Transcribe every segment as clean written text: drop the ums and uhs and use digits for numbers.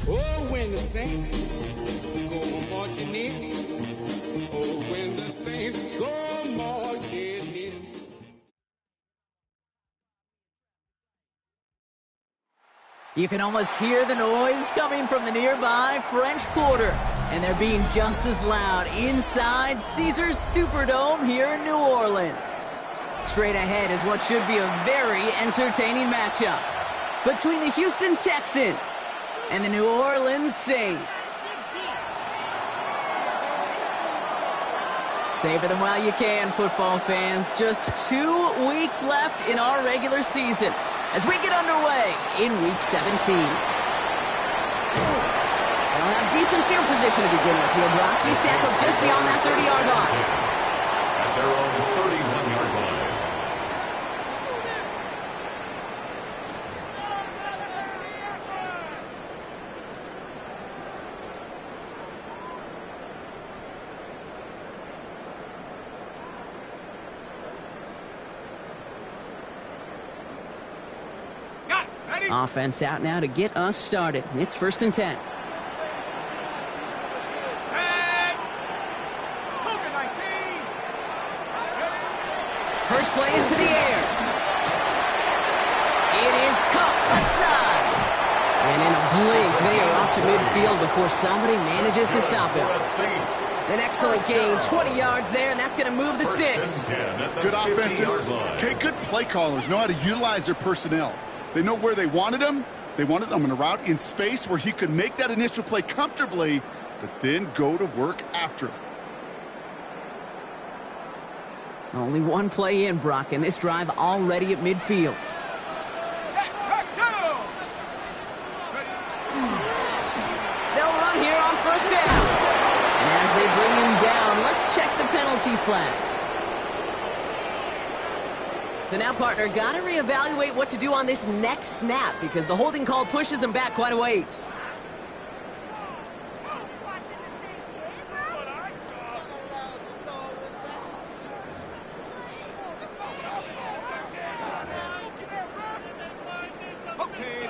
Oh, when the saints go marching in. Oh, when the saints go marching in. You can almost hear the noise coming from the nearby French Quarter, and they're being just as loud inside Caesars Superdome here in New Orleans. Straight ahead is what should be a very entertaining matchup between the Houston Texans and the New Orleans Saints. Savor them while you can, football fans. Just 2 weeks left in our regular season as we get underway in Week 17. They'll have decent field position to begin with here, Brock. He stacked up just beyond that 30-yard line. At their own 31-yard line. Offense out now to get us started. It's 1st and 10. First play is to the air. It is caught offside. And in a blink, they are off to midfield before somebody manages to stop him. An excellent gain, 20 yards there, and that's going to move the sticks. Good offenses. Okay, good play callers know how to utilize their personnel. They know where they wanted him. They wanted him on a route in space where he could make that initial play comfortably, but then go to work after him. Only one play in, Brock, and this drive already at midfield. They'll run here on 1st down. And as they bring him down, let's check the penalty flag. So now, partner, got to reevaluate what to do on this next snap because the holding call pushes him back quite a ways.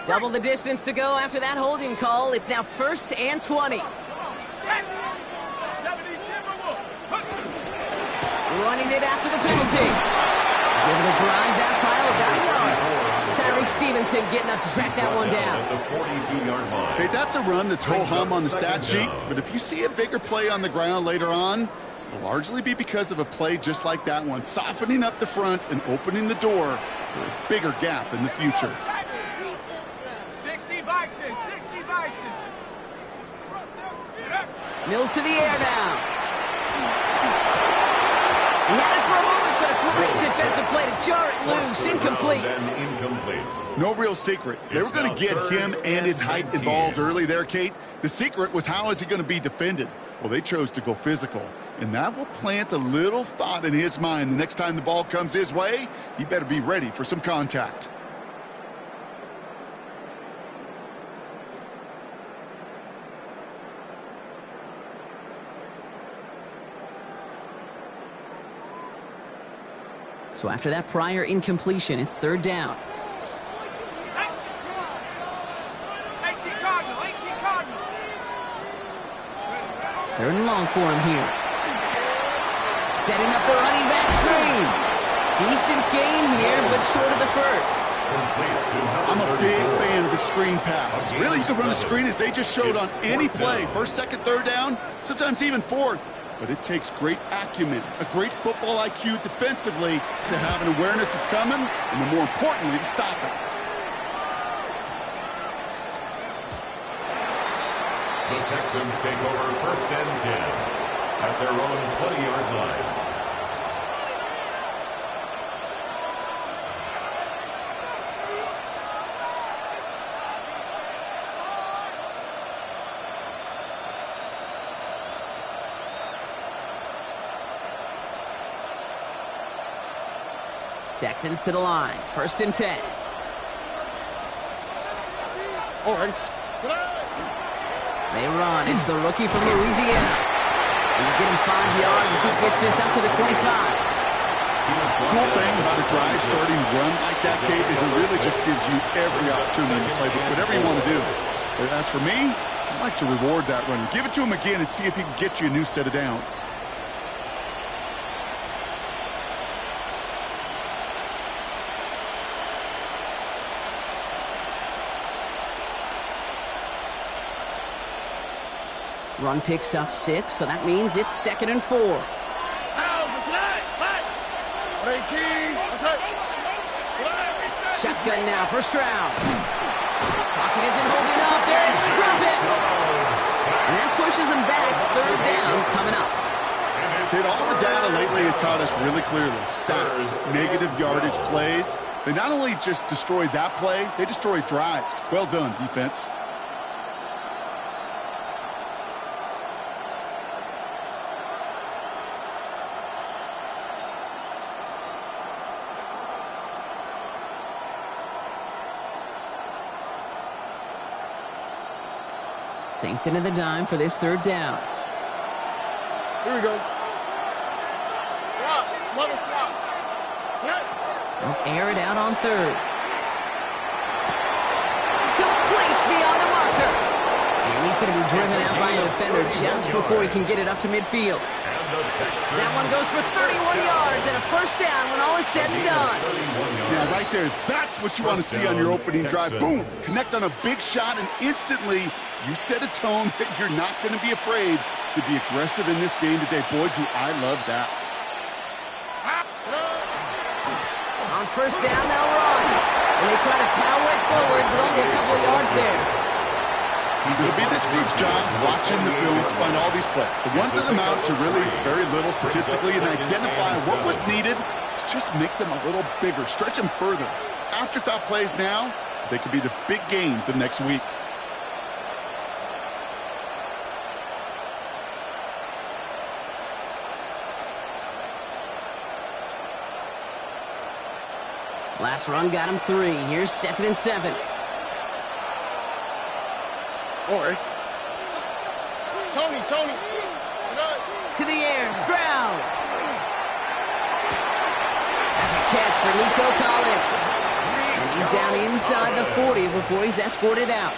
Double the distance to go after that holding call. It's now 1st and 20. Running it after the penalty. He's able to drive that pile about a yard. Tyreek Stevenson getting up to track that one down. Okay, that's a run that's ho-hum on the stat sheet, but if you see a bigger play on the ground later on, it'll largely be because of a play just like that one, softening up the front and opening the door for a bigger gap in the future. 60 Bison, 60 Bison. Mills to the air now. He had it for a moment, but a great defensive play to jar it loose. Incomplete. No real secret. They were going to get him and his height involved early there, Kate. The secret was how is he going to be defended? Well, they chose to go physical, and that will plant a little thought in his mind. The next time the ball comes his way, he better be ready for some contact. So after that prior incompletion, it's 3rd down. 3rd and long for him here. Setting up the running back screen. Decent gain here, but short of the first. I'm a big fan of the screen pass. Really, you can run a screen as they just showed on any play. 1st, 2nd, 3rd down, sometimes even 4th. But it takes great acumen, a great football IQ defensively to have an awareness it's coming, and then more importantly, to stop it. The Texans take over 1st and 10 at their own 20-yard line. Texans to the line. 1st and 10. They run. It's the rookie from Louisiana. And they get him 5 yards as he gets this up to the 25. The cool thing about a drive starting run like that, Kate, is it really just gives you every opportunity to play whatever you want to do. But as for me, I like to reward that run. Give it to him again and see if he can get you a new set of downs. Run picks up 6, so that means it's 2nd and 4. Shotgun now for Stroud. Pocket isn't holding up. They're able to drop it. And that pushes them back. 3rd down coming up. Dude, all the data lately has taught us really clearly. Sacks, negative yardage plays. They not only just destroy that play, they destroy drives. Well done, defense. Saints into the dime for this 3rd down. Here we go. Swap. Love a swap. They'll air it out on 3rd. Complete beyond the marker. And he's going to be driven out by a defender just before he can get it up to midfield. That one goes for 31 yards and a 1st down when all is said and done. Yeah, right there. That's what you want to see on your opening drive. Boom. Connect on a big shot, and instantly you set a tone that you're not going to be afraid to be aggressive in this game today. Boy, do I love that. On 1st down, they'll run. And they try to power it forward, but only a couple of yards there. It'll be this group's job watching the film to find all these plays. The ones that amount to really very little statistically and identify what was needed to just make them a little bigger, stretch them further. Afterthought plays now, they could be the big gains of next week. Last run got him 3. Here's 2nd and 7. Tony. To the air, Stroud. That's a catch for Nico Collins. And he's down inside the 40 before he's escorted out.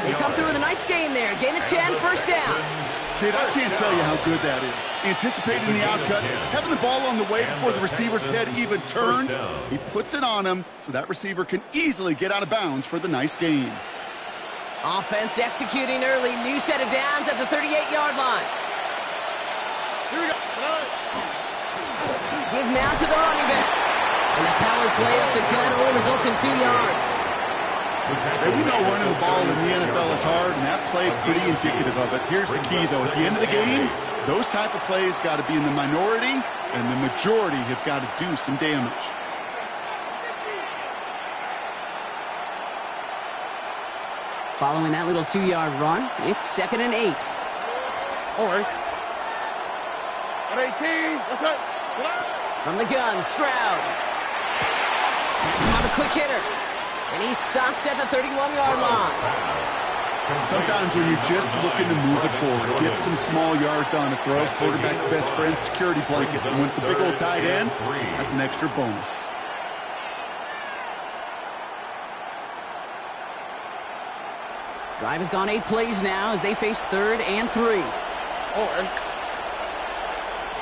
They come through with a nice gain there. Gain of 10, 1st down. Kid, I can't tell you how good that is. Anticipating the outcut, having the ball on the way before the receiver's head even turns. He puts it on him so that receiver can easily get out of bounds for the nice gain. Offense executing early. New set of downs at the 38-yard line. Here we go. Give now to the running back. And the power play up the gut only results in 2 yards. Hey, we know running the ball in the NFL is hard, and that play pretty indicative of it. Here's the key, though. At the end of the game, those type of plays got to be in the minority, and the majority have got to do some damage. Following that little 2-yard run, it's 2nd and 8. All right. At 18. What's up? From the gun, Stroud. That's him on a quick hitter. And he's stopped at the 31-yard line. Sometimes when you're just looking to move it forward, get some small yards on a throw, quarterback's best friend, security blanket. And when it's a big old tight end, that's an extra bonus. Drive has gone 8 plays now as they face 3rd and 3. All right.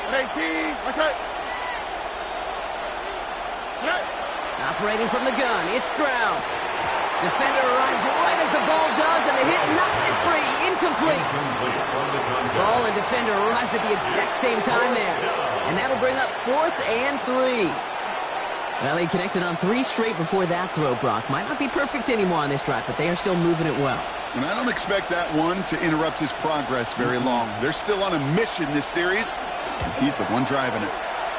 At 18. What's up? Operating from the gun, it's Stroud. Defender arrives right as the ball does, and the hit knocks it free. Incomplete. Ball and defender arrives at the exact same time there. And that'll bring up 4th and 3. Well, they connected on 3 straight before that throw, Brock. Might not be perfect anymore on this drive, but they are still moving it well. And I don't expect that one to interrupt his progress very long. They're still on a mission this series. He's the one driving it.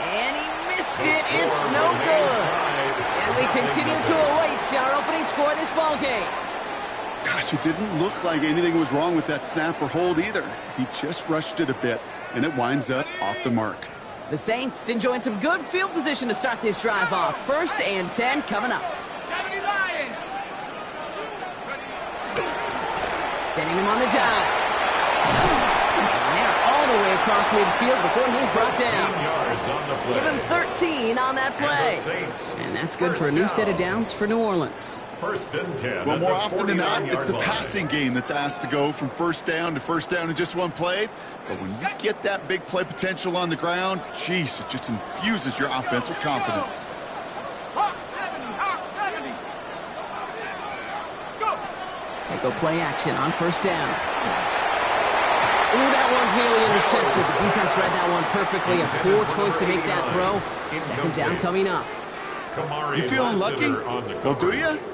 And he missed it. It's no good. And we continue to await our opening score of this ball game. Gosh, it didn't look like anything was wrong with that snap or hold either. He just rushed it a bit, and it winds up off the mark. The Saints enjoying some good field position to start this drive off. 1st and 10 coming up. Sending him on the dive. And they're all the way across midfield before he's brought down. Yards on the play. Give him 13 on that play. And that's good for a new set of downs for New Orleans. First and 10. Well, at more the often than not, 49-yard it's the line. passing game that's asked to go from first down to first down in just one play. But when you get that big play potential on the ground, geez, it just infuses your offense with confidence. Hawk 70, Hawk 70. Go. They go play action on first down. Ooh, that one's nearly intercepted. The defense read that one perfectly. A poor choice to make that throw. Second down coming up. Kamari You feeling lucky? Lassiter on the Well, do coverage. you?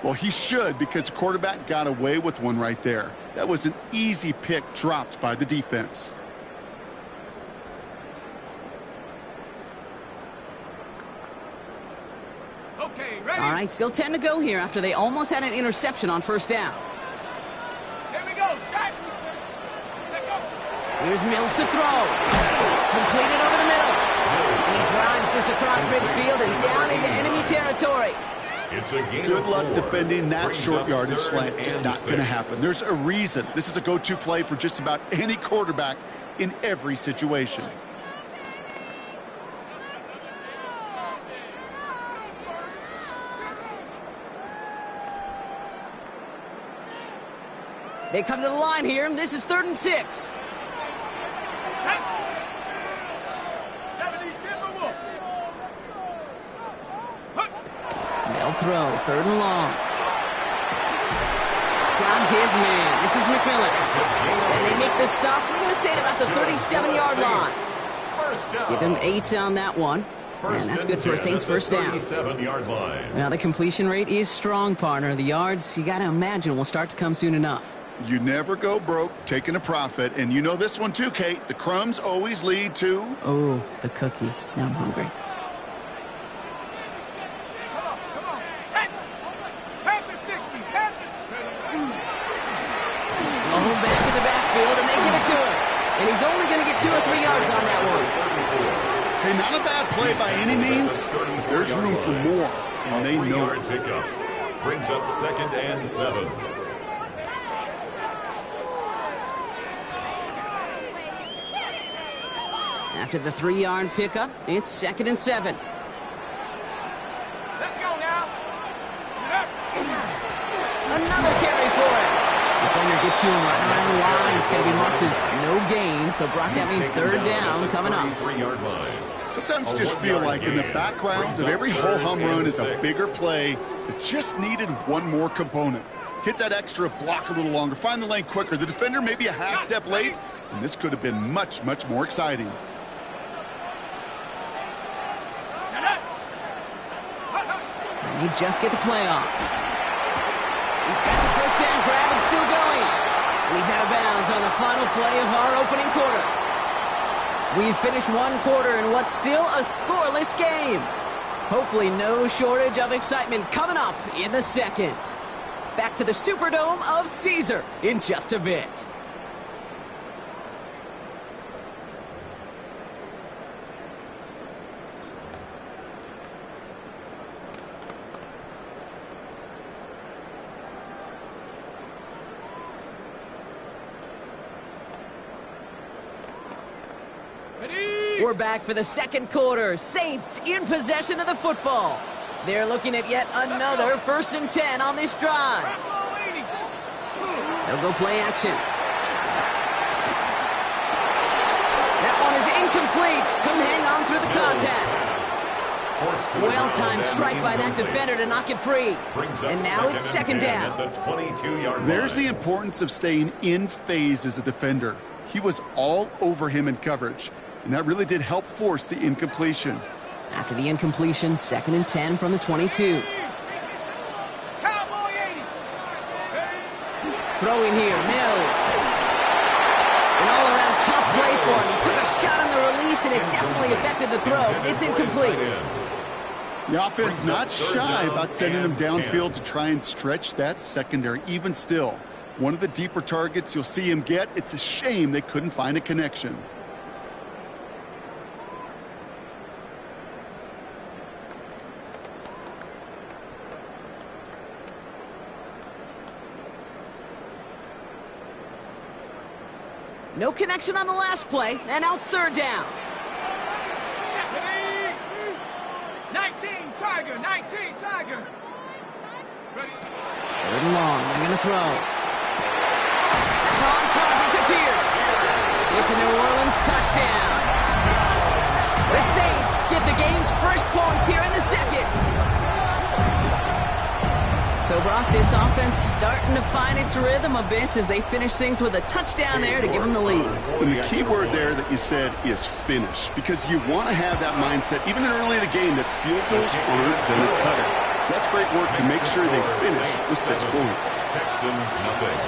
Well, he should, because the quarterback got away with one right there. That was an easy pick dropped by the defense. Okay, ready? All right, still 10 to go here after they almost had an interception on first down. Here we go. Set. Set, go. Here's Mills to throw. Completed over the middle. And he drives this across midfield and down into enemy territory. It's a gain Good of luck 4. defending that Brings short up yardage third slant. Just and not going to 6. happen. There's a reason. This is a go-to play for just about any quarterback in every situation. They come to the line here. This is 3rd and 6. Set. 70, Timberwolf. They'll throw. 3rd and long. Got his man. This is McMillan. And they make the stop. We're going to say it about the 37-yard line. First down. Give him 8 on that one. And that's good for a Saints first down. 37-yard line. Now, the completion rate is strong, partner. The yards, you got to imagine, will start to come soon enough. You never go broke taking a profit. And you know this one too, Kate. The crumbs always lead to... Oh, the cookie. Now I'm hungry. Come on. Set. Panther 60. Panther. Oh, back in the backfield, and they give it to him. And he's only going to get 2 or 3 yards on that one. Hey, not a bad play by any means. There's room for more, and they know it. Pickup. Brings up 2nd and 7. After the 3-yard pickup, it's 2nd and 7. Let's go now. Get up. Another carry for him. Defender gets to him right around the line. It's going to be marked as no gain. So, Brock, that means 3rd down coming up. 33-yard line. Sometimes you just feel like in the background of every ho-hum run is a bigger play that just needed one more component. Hit that extra block a little longer. Find the lane quicker. The defender may be a half step late, and this could have been much, much more exciting. Set up. And they just get the play off. He's got the first down grab and still going. And he's out of bounds on the final play of our opening quarter. We've finished one quarter in what's still a scoreless game. Hopefully no shortage of excitement coming up in the second. Back to the Superdome of Caesar in just a bit. Ready. We're back for the second quarter. Saints in possession of the football. They're looking at yet another 1st and 10 on this drive. Bravo 80. They'll go play action. That one is incomplete. Couldn't hang on through the contact. Well-timed strike by that defender to knock it free. And now it's 2nd down. At the 22-yard line. There's the importance of staying in phase as a defender. He was all over him in coverage, and that really did help force the incompletion. After the incompletion, 2nd and 10 from the 22. Cowboy 80. Throwing here, Mills. An all-around tough play for him. He took a shot on the release, and it definitely affected the throw. It's incomplete. The offense not shy about sending them downfield to try and stretch that secondary. Even still, one of the deeper targets you'll see him get. It's a shame they couldn't find a connection. No connection on the last play, and now it's third down. 19 Tiger, 19 Tiger. Ready? Third and long, they're going to throw. It's on target to Pierce. It's a New Orleans touchdown. The Saints get the game's first points here in the second. So, Brock, this offense starting to find its rhythm a bit as they finish things with a touchdown there to give them the lead. And the key word there that you said is finish, because you want to have that mindset, even early in the game, that field goals aren't going to cut it. So that's great work to make sure they finish with 6 points. Texans nothing.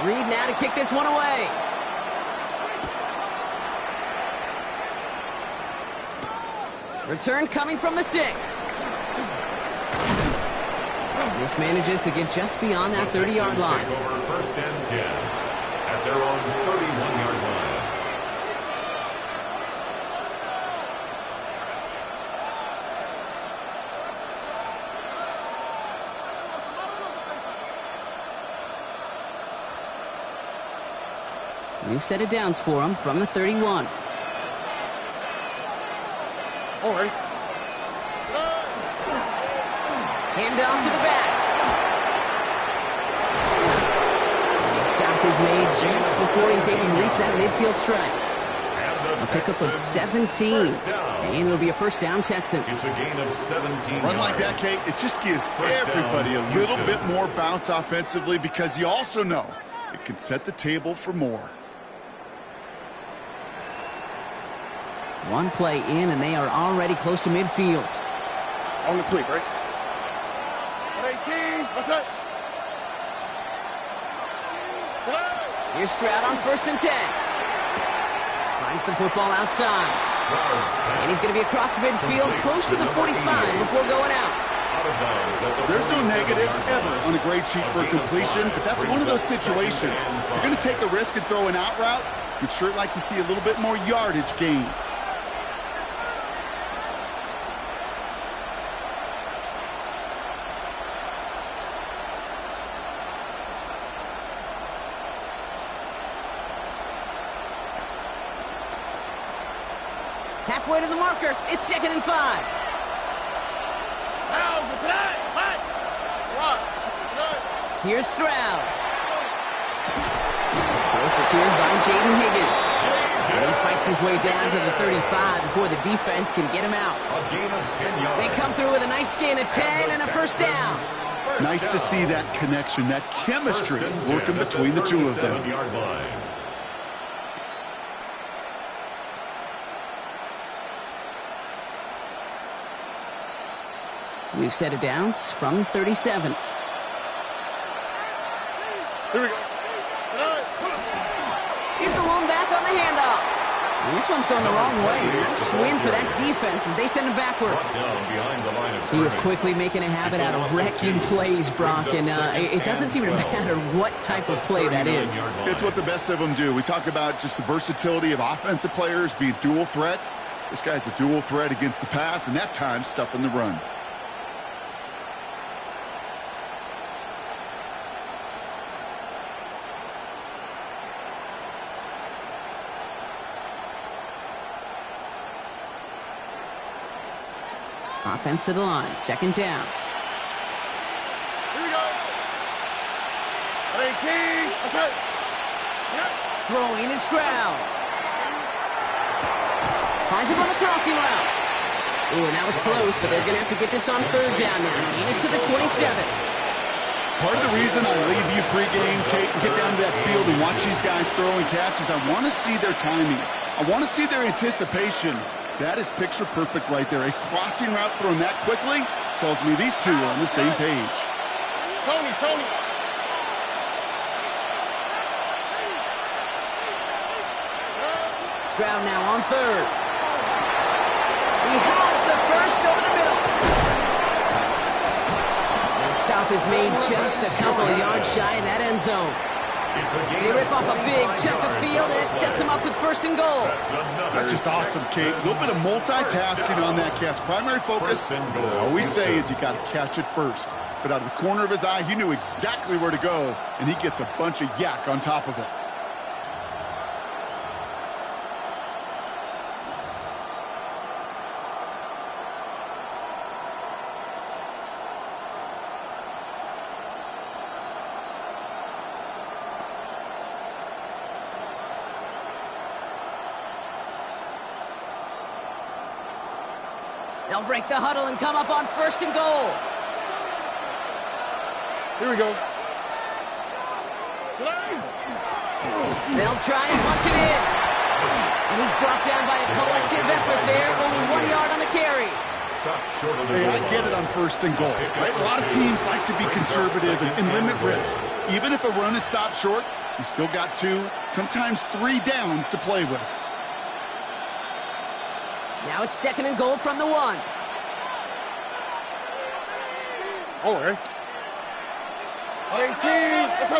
Reed now to kick this one away. Return coming from the 6. This manages to get just beyond that 30-yard line. Take over first and 10 at their own 31-yard line. New set of downs for him from the 31. All right. Hand off to the back. And the stop is made just before he's able to reach that midfield strike. A pickup of 17. And it'll be a first down, Texans. It's a gain of 17 Run like that, Kate, it just gives everybody a little bit more bounce offensively, because you also know it can set the table for more. One play in, and they are already close to midfield. On the quick, right? 18, what's that? Here's Stroud on first and 10. Finds the football outside. And he's going to be across midfield, close to the 45 before going out. There's no negatives ever on a grade sheet for a completion, but that's one of those situations. If you're going to take a risk and throw an out route, you'd sure like to see a little bit more yardage gained. Halfway to the marker, it's 2nd and 5. Here's Stroud. Well secured by Jaden Higgins. And he fights his way down to the 35 before the defense can get him out. A gain of 10 yards. They come through with a nice gain of 10 and a first down. Nice to see that connection, that chemistry working between the two of them. 37-yard line. We've set it downs from 37. Here we go. Here's the lone back on the handoff. And this one's going the wrong way. Nice win for that defense as they send him backwards. Behind the line of He is quickly making a habit out of wrecking plays, Brock, and it doesn't seem to matter what type of play that is. It's what the best of them do. We talk about just the versatility of offensive players being dual threats. This guy's a dual threat against the pass, and that time stuffing the run. Offense to the line, 2nd down. Here we go. 18, what's that? Throwing is Stroud. Finds him on the crossing route. Ooh, and that was close, but they're going to have to get this on 3rd down now. Gain is to the 27. Part of the reason I leave you pregame, Kate, and get down to that field and watch these guys throw and catch is I want to see their timing. I want to see their anticipation. That is picture perfect right there. A crossing route thrown that quickly tells me these two are on the same page. Tony. Stroud now on 3rd. He has the first over the middle. The stop is made just a couple of yards shy of that end zone. They rip off a big chunk of field, and it sets them up with 1st and goal. That's just awesome, Kate. A little bit of multitasking on that catch. Primary focus, as I always say, is you got to catch it first. But out of the corner of his eye, he knew exactly where to go, and he gets a bunch of yak on top of it. They'll break the huddle and come up on 1st and goal. Here we go. They'll try and punch it in. And he's brought down by a collective effort there. Only 1 yard on the carry. Stop short of the Hey, goal I get it on 1st and goal. Right? A lot of teams like to be conservative and limit risk. Even if a run is stopped short, you still got 2, sometimes 3 downs to play with. Now it's 2nd and goal from the 1. Oh, okay. 18. Let's go.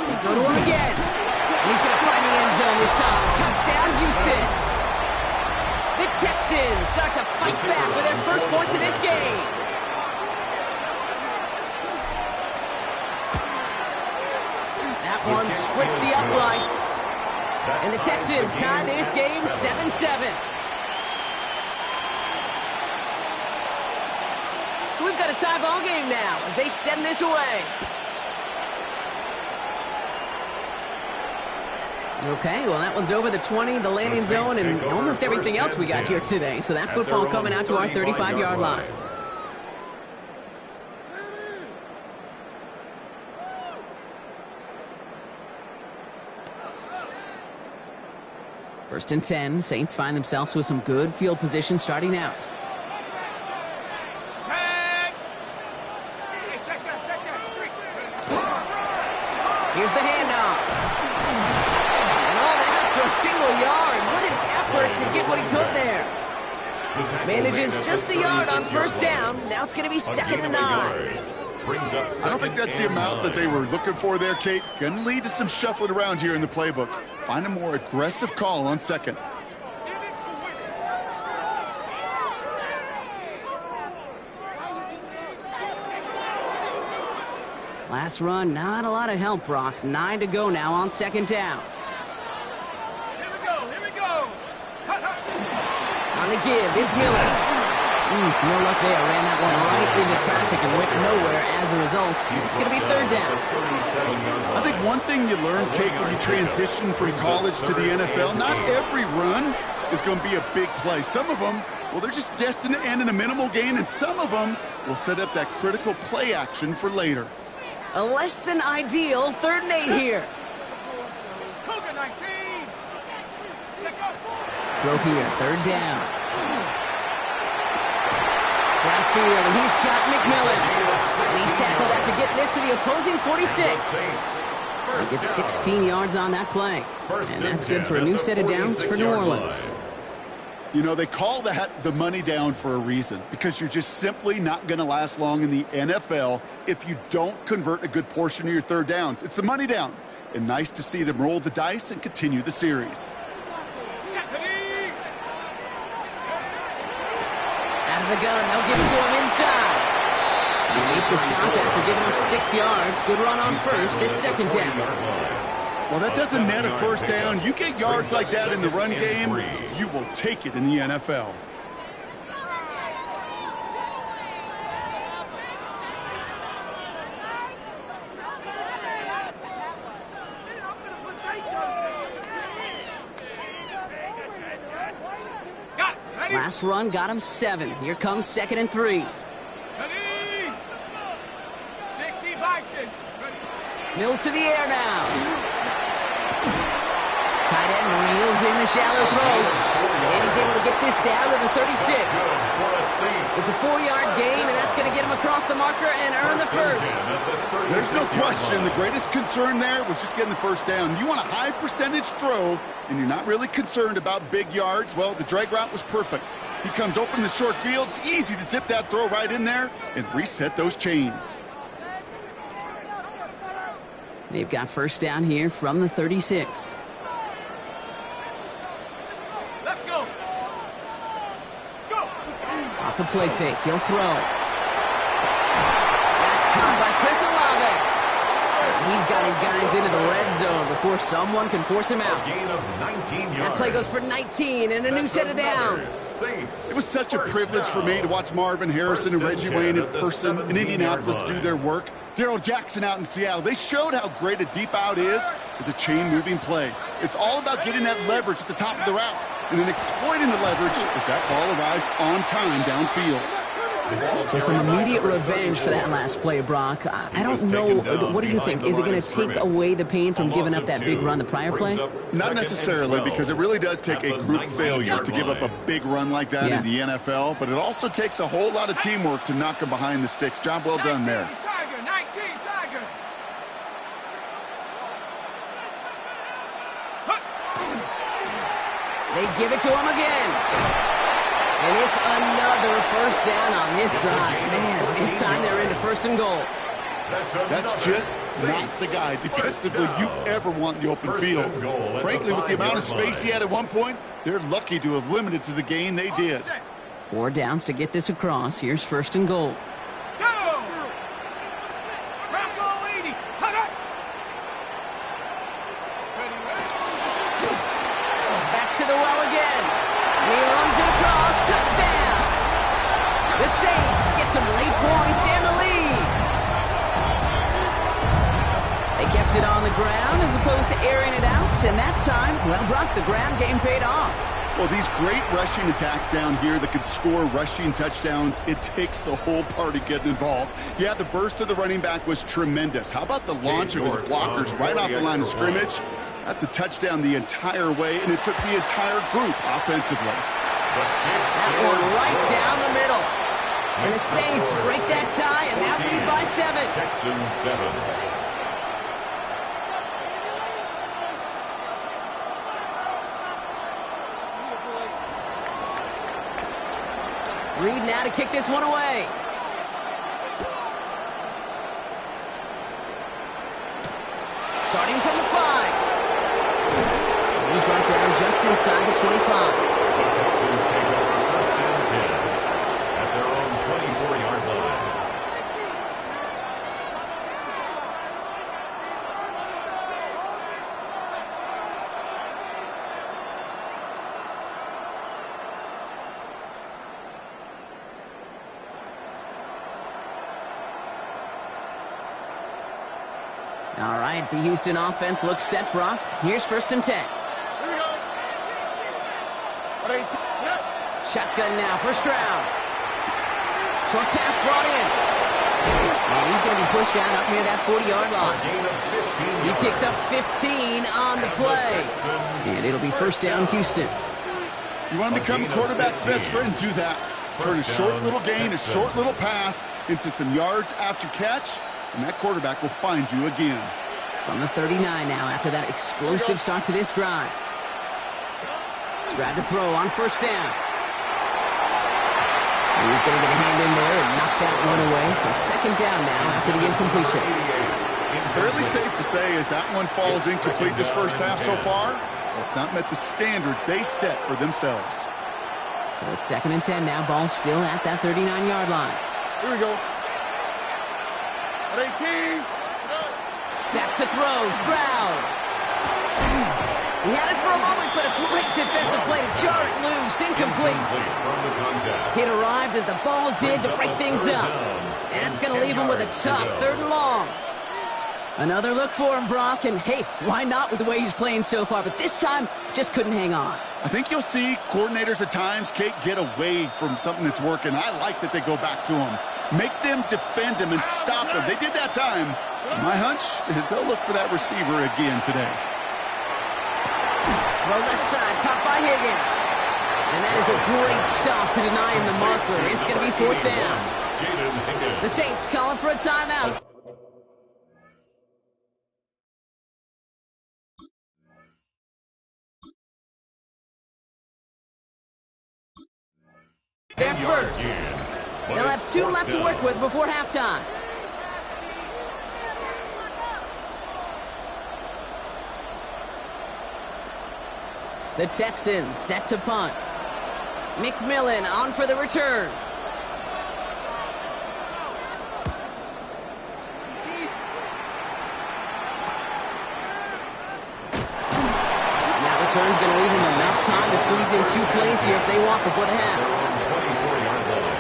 They go to him again. And he's going to find the end zone this time. Touchdown, Houston. The Texans start to fight back with their first points of this game. That one splits the uprights. And the Texans tie this game 7-7. So we've got a tie ball game now as they send this away. Okay, well, that one's over the 20, the landing zone, and almost everything else we got here today. So that football coming out to our 35-yard line. First and 10, Saints find themselves with some good field position starting out. Here's the handoff. And all that for a single yard. What an effort to get what he could there. Manages just a yard on 1st down. Now it's going to be 2nd and 9. I don't think that's the amount that they were looking for there, Kate. Going to lead to some shuffling around here in the playbook. Find a more aggressive call on 2nd. Last run, not a lot of help, Brock. 9 to go now on 2nd down. Here we go. On the give, it's Miller. No luck there. Ran that one right into traffic and went nowhere as a result. It's going to be 3rd down. I think one thing you learn, Kate, when you transition from college to the NFL, not every run is going to be a big play. Some of them, well, they're just destined to end in a minimal gain, and some of them will set up that critical play action for later. A less than ideal 3rd and 8 here. Cougar 19. Throw here, 3rd down. Downfield, and he's got McMillan. And he's tackled after getting this to the opposing 46. He gets 16 yards on that play. And that's good for a new set of downs for New Orleans. You know, they call that the money down for a reason, because you're just simply not going to last long in the NFL if you don't convert a good portion of your 3rd downs. It's the money down. And nice to see them roll the dice and continue the series. Out of the gun, they'll give it to him inside. He made the stop after giving up 6 yards. Good run on 1st. It's 2nd down. Well, that doesn't net a 1st down. You get yards like that in the run game, you will take it in the NFL. Last run got him 7. Here comes 2nd and 3. 60 Bisons. Mills to the air now. Tight end reels in the shallow throw. And he's able to get this down to the 36. It's a 4-yard gain, and that's going to get him across the marker and earn the 1st. There's no question. The greatest concern there was just getting the 1st down. You want a high percentage throw, and you're not really concerned about big yards. Well, the drag route was perfect. He comes open in the short field. It's easy to zip that throw right in there and reset those chains. They've got first down here from the 36. Let's go. Go. Off the play fake, he'll throw. That's caught by Chris Olave. He's got his guys into the red zone before someone can force him out. Gain of 19 yards. That play goes for 19 and a new set of downs. It was such a privilege for me to watch Marvin Harrison and Reggie Wayne in person in Indianapolis do their work. Daryl Jackson out in Seattle. They showed how great a deep out is as a chain-moving play. It's all about getting that leverage at the top of the route and then exploiting the leverage as that ball arrives on time downfield. So some immediate revenge for that last play, Brock. I don't know. What do you think? Is it going to take away the pain from giving up that big run the prior play? Not necessarily, because it really does take a group failure to give up a big run like that in the NFL, but it also takes a whole lot of teamwork to knock them behind the sticks. Job well done there. 19 Tiger. They give it to him again. And it's another first down on this drive. Man, this time they're into first and goal. That's just not the guy defensively you ever want in the open field. Frankly, with the amount of space he had at one point, they're lucky to have limited to the gain they did. 4 downs to get this across. Here's first and goal. Go. Bronco 80. Back to the well again. He runs it across. Touchdown. The Saints get some late points and the lead. They kept it on the ground as opposed to airing it out. And that time, well, Brock, the ground game paid off. Well, these great rushing attacks down here that could score rushing touchdowns, it takes the whole party getting involved. Yeah, the burst of the running back was tremendous. How about the launch of his blockers right off the line of scrimmage? That's a touchdown the entire way, and it took the entire group offensively. That one right down the middle. And the Saints break that tie and now lead by 7. Texans 7. Reed now to kick this one away. Starting from the 5. He's brought down just inside the 25. The Texans take over first and 10 at their own 24-yard line. All right, the Houston offense looks set, Brock. Here's first and 10. Shotgun now, first round. Short pass brought in. And he's going to be pushed down up near that 40-yard line. He picks up 15 on the play. And it'll be first down, Houston. You want to become a quarterback's best friend, do that. Turn a short little gain, a short little pass into some yards after catch, and that quarterback will find you again. From the 39 now after that explosive start to this drive. Strad to throw on first down. He's going to get a hand in there and knock that one away. So second down now after the incompletion. Fairly safe to say as that one falls incomplete this first half so far, it's not met the standard they set for themselves. So it's second and 10 now. Ball still at that 39-yard line. Here we go. 18. Back to throw. Stroud. He had it for a moment, but a great defensive play to jar it loose. Incomplete. It arrived as the ball did to break things up. And that's going to leave him with a tough third and long. Another look for him, Brock. And, hey, why not with the way he's playing so far? But this time, just couldn't hang on. I think you'll see coordinators at times, Kate, get away from something that's working. I like that they go back to him. Make them defend him and stop him. They did that time. My hunch is they'll look for that receiver again today. Throw left side, caught by Higgins. And that is a great stop to deny him the marker. It's going to be fourth down. The Saints calling for a timeout. They're first. They'll have 2 left to work with before halftime. The Texans set to punt. McMillan on for the return. And that return's going to leave him enough time to squeeze in 2 plays here if they want before the half. 24-yard line.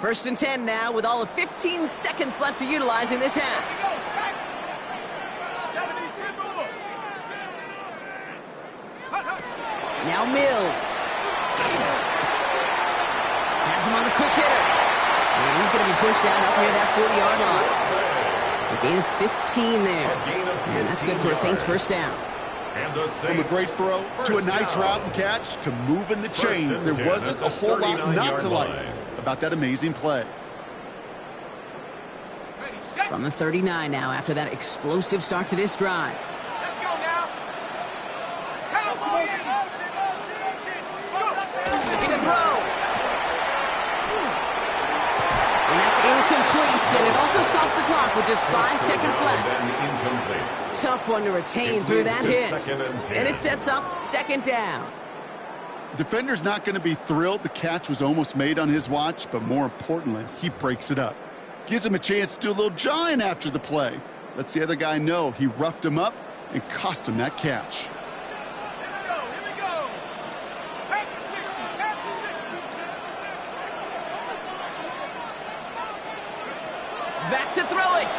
First and 10 now with all of 15 seconds left to utilize in this half. Now Mills. Has him on the quick hitter. And he's going to be pushed out up near that 40-yard line. A gain of 15 there. And that's good for a Saints first down. From a great throw to a nice route and catch to moving the chains, there wasn't a whole lot not to like about that amazing play. From the 39 now after that explosive start to this drive. Let's go now. Looking to throw. And that's incomplete, and it also stops the clock with just 5 seconds left. Tough one to retain through that hit. And it sets up second down. Defender's not going to be thrilled the catch was almost made on his watch, but more importantly, he breaks it up. Gives him a chance to do a little jawing after the play. Lets the other guy know he roughed him up and cost him that catch. Here we go. Back to 60. Back to 60. Back to throw it.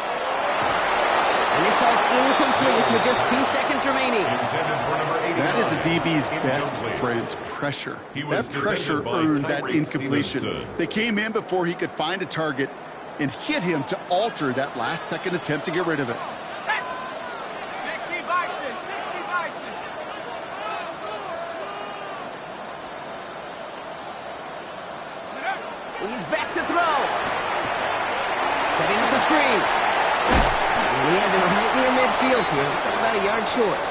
And this falls incomplete with just 2 seconds remaining. That is a DB's best friend, pressure. That pressure earned that incompletion. They came in before he could find a target and hit him to alter that last-second attempt to get rid of it. 60 Bison. 60 Bison. He's back to throw. Setting up the screen. And he has it right near midfield here. It's about a yard short.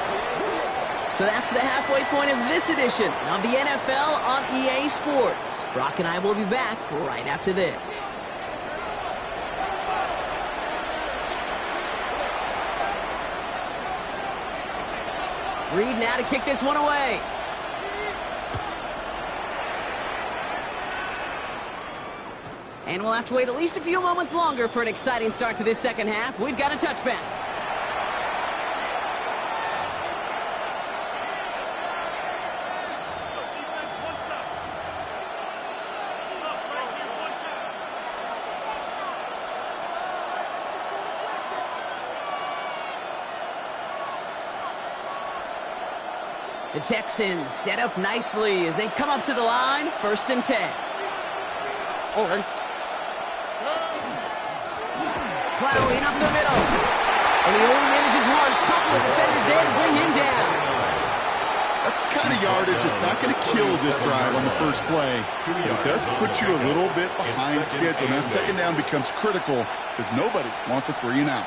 So that's the halfway point of this edition of the NFL on EA Sports. Brock and I will be back right after this. Reed now to kick this one away. And we'll have to wait at least a few moments longer for an exciting start to this second half. We've got a touchback. The Texans set up nicely as they come up to the line, 1st and 10. All right. Plowing up the middle. And he only manages one. Couple of defenders there to bring him down. That's the kind of yardage that's not going to kill this drive on the first play. It does put you a little bit behind schedule. Now, second down becomes critical because nobody wants a 3 and out.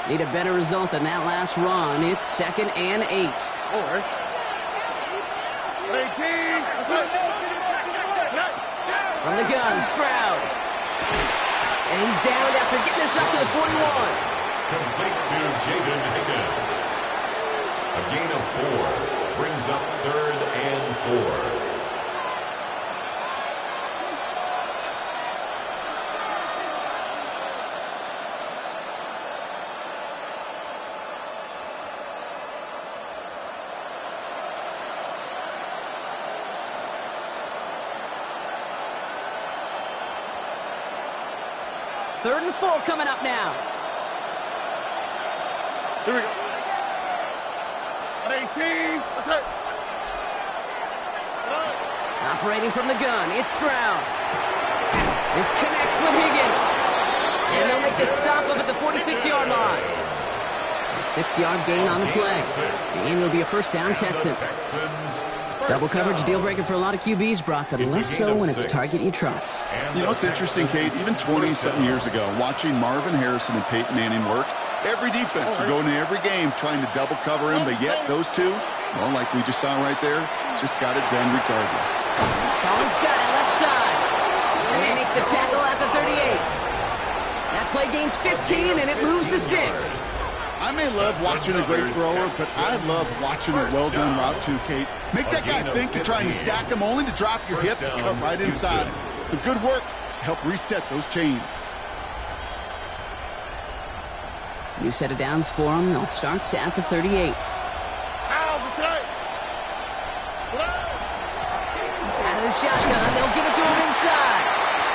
Need a better result than that last run. It's 2nd and 8. All right. 18. From the gun, Stroud. And he's downed after getting this up to the 41. Complete to Jaden Higgins. A gain of 4 brings up 3rd and 4. Third and 4 coming up now. Here we go. At 18. That's it. Operating from the gun, it's Stroud. This connects with Higgins. And they'll make the stop up at the 46-yard line. A 6-yard gain on the play. And it will be a first down, Texans. Double coverage deal breaker for a lot of QBs, Brock, but less so when it's a target you trust. You know, it's interesting, Kate. Even 20-something years ago, watching Marvin Harrison and Peyton Manning work, every defense would go into every game trying to double cover him, but yet those two, well, like we just saw right there, just got it done regardless. Collins got it left side. And they make the tackle at the 38. That play gains 15, and it moves the sticks. I may love watching a great thrower, but I love watching a well-done route too, Kate. Make that guy think you're trying to stack him only to drop your hips and cut right inside. Some good work to help reset those chains. New set of downs for him. They'll start at the 38. Out of the shotgun, they'll give it to him inside.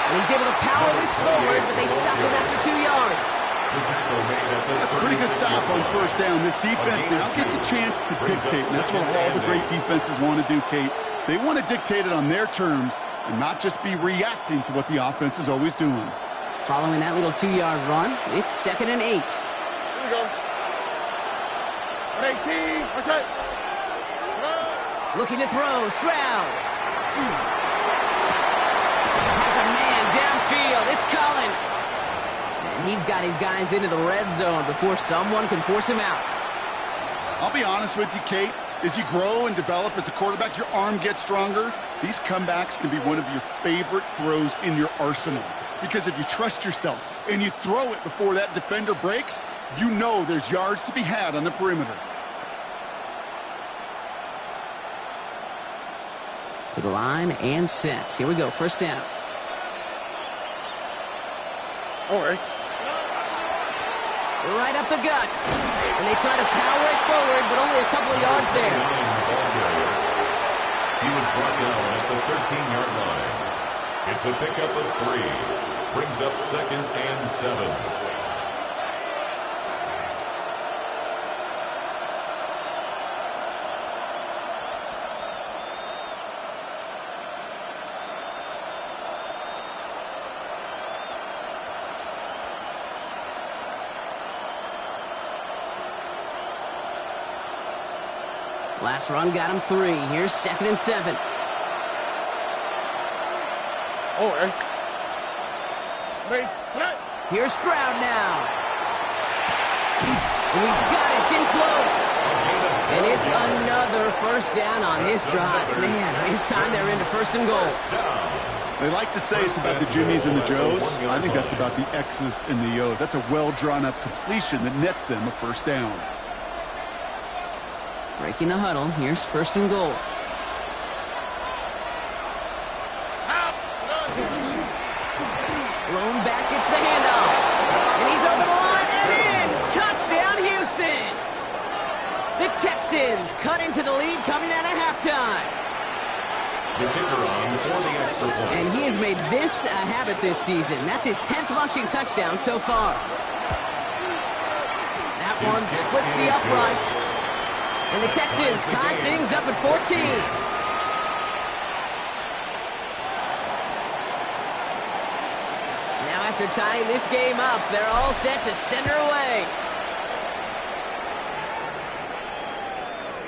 And he's able to power this forward, but they stop him after 2 yards. That's a pretty good stop on first down. This defense now gets a chance to dictate, and that's what all the great defenses want to do, Kate. They want to dictate it on their terms and not just be reacting to what the offense is always doing. Following that little 2-yard run, it's 2nd and 8. Here we go. 18. What's that? Looking to throw, Stroud. Has a man downfield. It's Collins. And he's got his guys into the red zone before someone can force him out. I'll be honest with you, Kate. As you grow and develop as a quarterback, your arm gets stronger. These comebacks can be one of your favorite throws in your arsenal. Because if you trust yourself and you throw it before that defender breaks, you know there's yards to be had on the perimeter. To the line and set. Here we go, first down. All right. Right up the gut. And they try to power it forward, but only a couple of yards there. He was brought down at the 13-yard line. It's a pickup of 3. Brings up 2nd and 7. Last run got him 3. Here's 2nd and 7. All right. Here's Stroud now. And he's got it. It's in close. And it's another first down on this drive. Man, this time they're into 1st and goal. They like to say it's about the Jimmies and the Joes. I think that's about the X's and the O's. That's a well-drawn-up completion that nets them a first down. Breaking the huddle. Here's 1st and goal. Blown back gets the handoff. And he's over the line and in. Touchdown, Houston. The Texans cut into the lead coming out of halftime. The kicker on for the extra point. And he has made this a habit this season. That's his 10th rushing touchdown so far. That one splits the uprights. And the Texans tie things up at 14. Now after tying this game up, they're all set to send her away.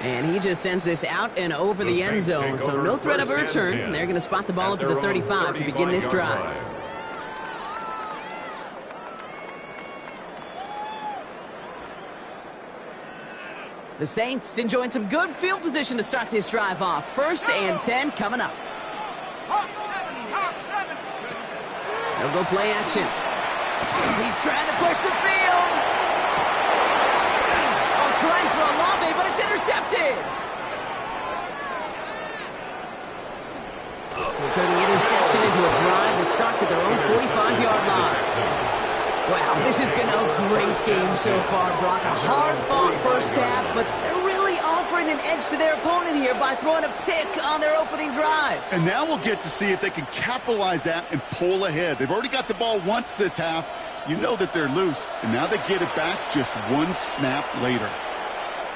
And he just sends this out and over the end zone, so no threat of a return. They're going to spot the ball up to the 35 to begin this drive. The Saints enjoying some good field position to start this drive off. 1st and 10 coming up. They'll go play action. He's trying to push the field. Oh, trying for a Olave, but it's intercepted. To return the interception into a drive that starts at their own 45-yard line. Wow, this has been a great game so far, Brock. A hard-fought first half, but they're really offering an edge to their opponent here by throwing a pick on their opening drive. And now we'll get to see if they can capitalize that and pull ahead. They've already got the ball once this half. You know that they're loose, and now they get it back just one snap later.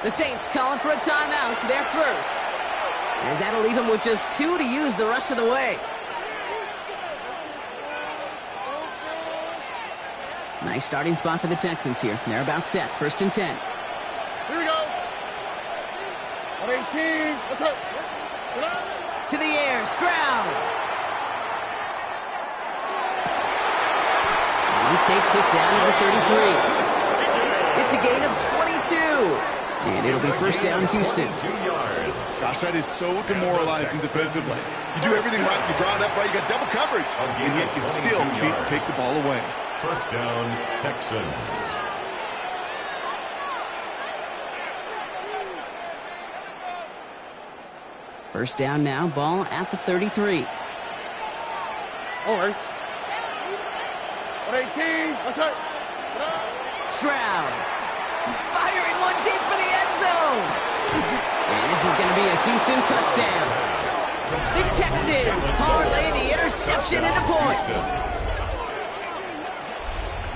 The Saints calling for a timeout. They're first. As that'll leave them with just 2 to use the rest of the way. Nice starting spot for the Texans here. They're about set. 1st and 10. Here we go. 18. What's up? To the air, Stroud. And he takes it down to the 33. It's a gain of 22. And it'll be first down, Houston. 2 yards. Gosh, that is so demoralizing defensively. You do everything right, you draw it up right, you got double coverage, and yet you still can't take the ball away. First down, Texans. First down now, ball at the 33. All right. 118. That's it. Stroud. Firing one deep for the end zone. And this is going to be a Houston touchdown. The Texans parlay the interception into points.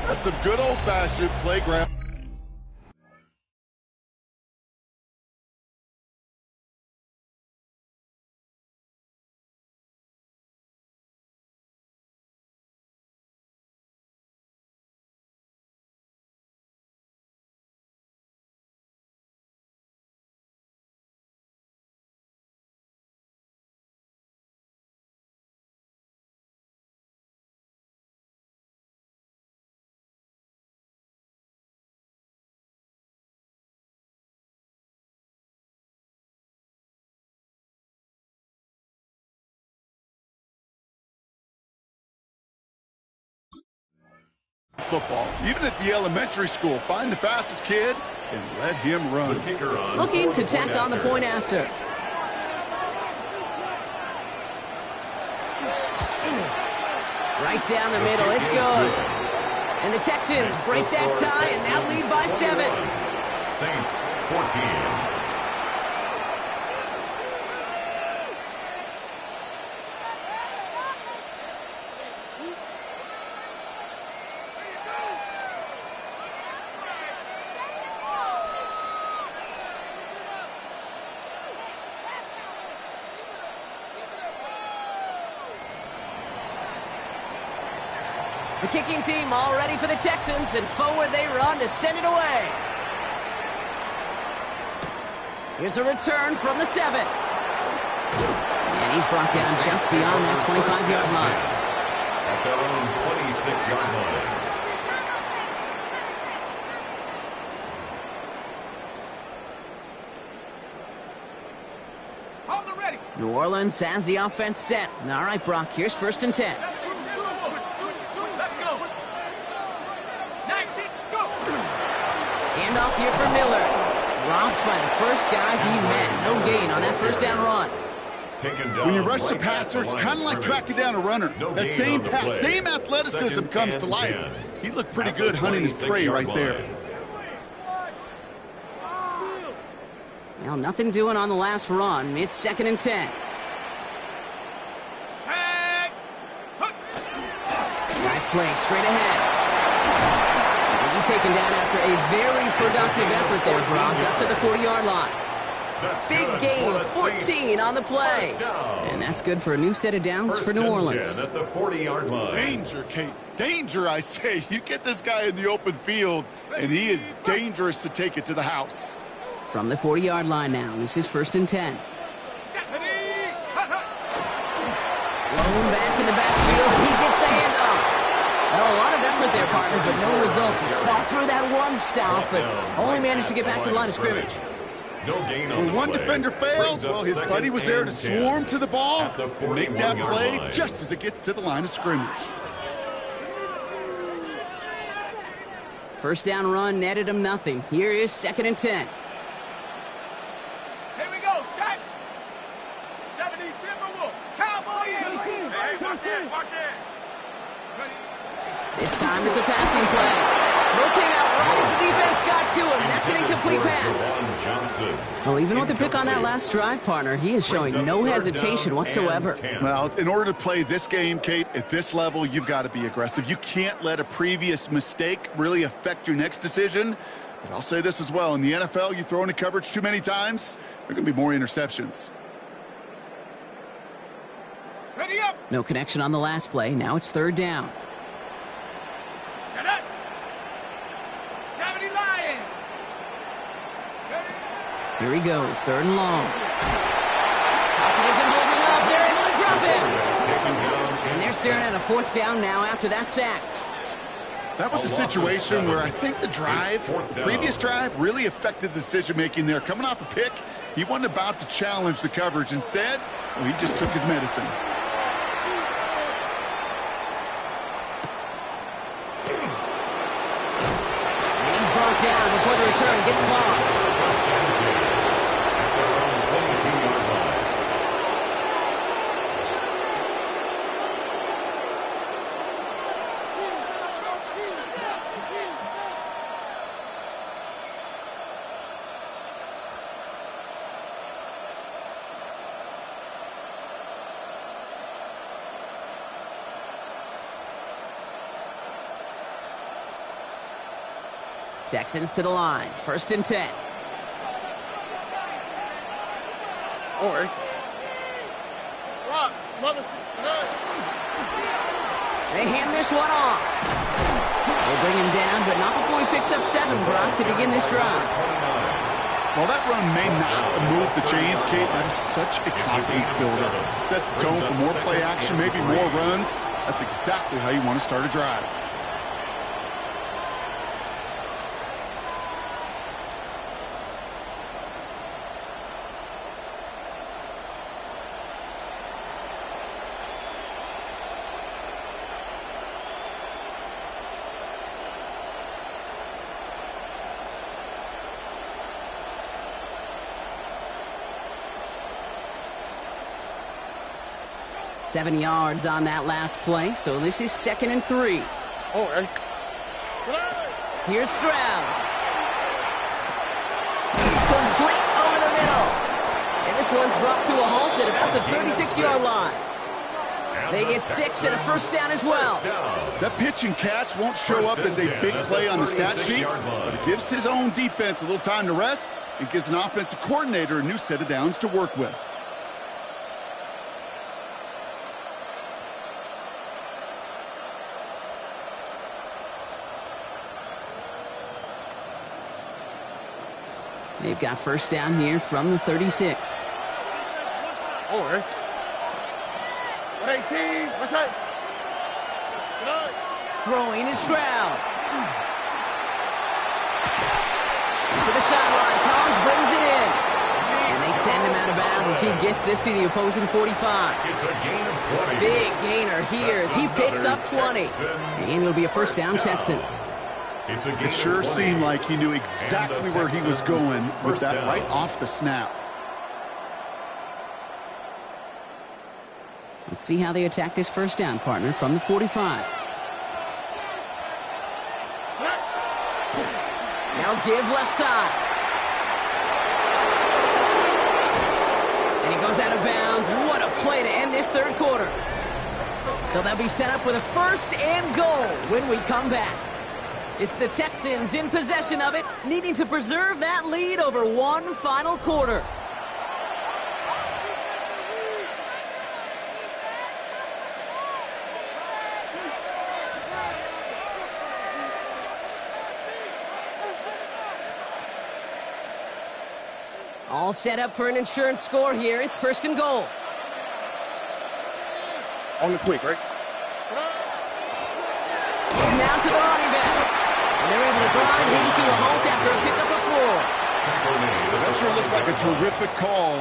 That's some good old-fashioned playground. Football. Even at the elementary school, find the fastest kid and let him run. The kicker on Looking to tack on the point after. Right down the middle, it's good. And the Texans break that tie and now lead by 7. Saints 14. The kicking team all ready for the Texans, and forward they run to send it away. Here's a return from the 7. And he's brought down just beyond that 25-yard line. At their own 26-yard line. Hold the ready. New Orleans has the offense set. All right, Brock, here's first and 10. Handoff here for Miller. Dropped by the first guy he met. No gain on that first down run. When you rush the passer, it's kind of like tracking down a runner. That same pass, same athleticism comes to life. He looked pretty good hunting his prey right there. Well, nothing doing on the last run. It's second and 10. Right play, straight ahead. He's taken down after a very productive effort there, Brock, up to the 40-yard line. Big gain, 14 on the play. And that's good for a new set of downs for New Orleans. At the 40-yard line. Danger, Kate. Danger, I say. You get this guy in the open field, and he is dangerous to take it to the house. From the 40-yard line now, this is first and 10. Blown back in the backfield, he gets the handoff. Well, a lot of effort there, partner, but no results. He fought through that one stop, but only managed to get back to the line of scrimmage. No gain on When the one play. defender fails, well, his buddy was there to swarm to the ball At the and make that 41-yard play line. just as it gets to the line of scrimmage. First down run netted him nothing. Here is second and 10. Here we go, set. 70 Timberwolf. Cowboys. Hey, watch it, watch it. This time it's a passing play. Throw came out right as the defense got to him. That's an incomplete pass. Well, even with the pick on that last drive, partner, he is showing no hesitation whatsoever. Well, in order to play this game, Kate, at this level, you've got to be aggressive. You can't let a previous mistake really affect your next decision. But I'll say this as well. In the NFL, you throw into coverage too many times, there are going to be more interceptions. Ready up. No connection on the last play. Now it's third down. Shut up. 70 Lions. Here he goes, third and long. Pocket is stop him. And they're staring at a 4th down now after that sack. That was a situation where I think the previous drive, really affected the decision-making there. Coming off a pick, he wasn't about to challenge the coverage. Instead, he just took his medicine. And he's brought down before the return gets far. Texans to the line. 1st and 10. Or. They hand this one off. They'll bring him down, but not before he picks up 7, Brock, to begin this drive. While that run may not move the chains, Kate, that is such a confidence builder. Sets the tone for more play action, maybe more runs. That's exactly how you want to start a drive. Seven yards on that last play, so this is 2nd and 3. Here's Stroud. Complete over the middle. And this one's brought to a halt at about the 36-yard line. They get 6 and a 1st down as well. That pitch and catch won't show up as a big play on the stat sheet, but it gives his own defense a little time to rest. It gives an offensive coordinator a new set of downs to work with. They've got 1st down here from the 36. Or. 18. What's that? Throwing is Stroud. To the sideline. Collins brings it in. And they send him out of bounds as he gets this to the opposing 45. It's a gain of 20. Big gainer here as he picks up 20. And it'll be a 1st down, Texans. It sure seemed like he knew exactly where he was going with that right off the snap. Let's see how they attack this 1st down, partner, from the 45. Now give left side. And he goes out of bounds. What a play to end this 3rd quarter. So they'll be set up with a 1st and goal when we come back. It's the Texans in possession of it, needing to preserve that lead over one final quarter. All set up for an insurance score here. It's 1st and goal. On the quick, right? Now to the running back. And they're able to grind him to a halt after a pickup of 4. That sure looks like a terrific call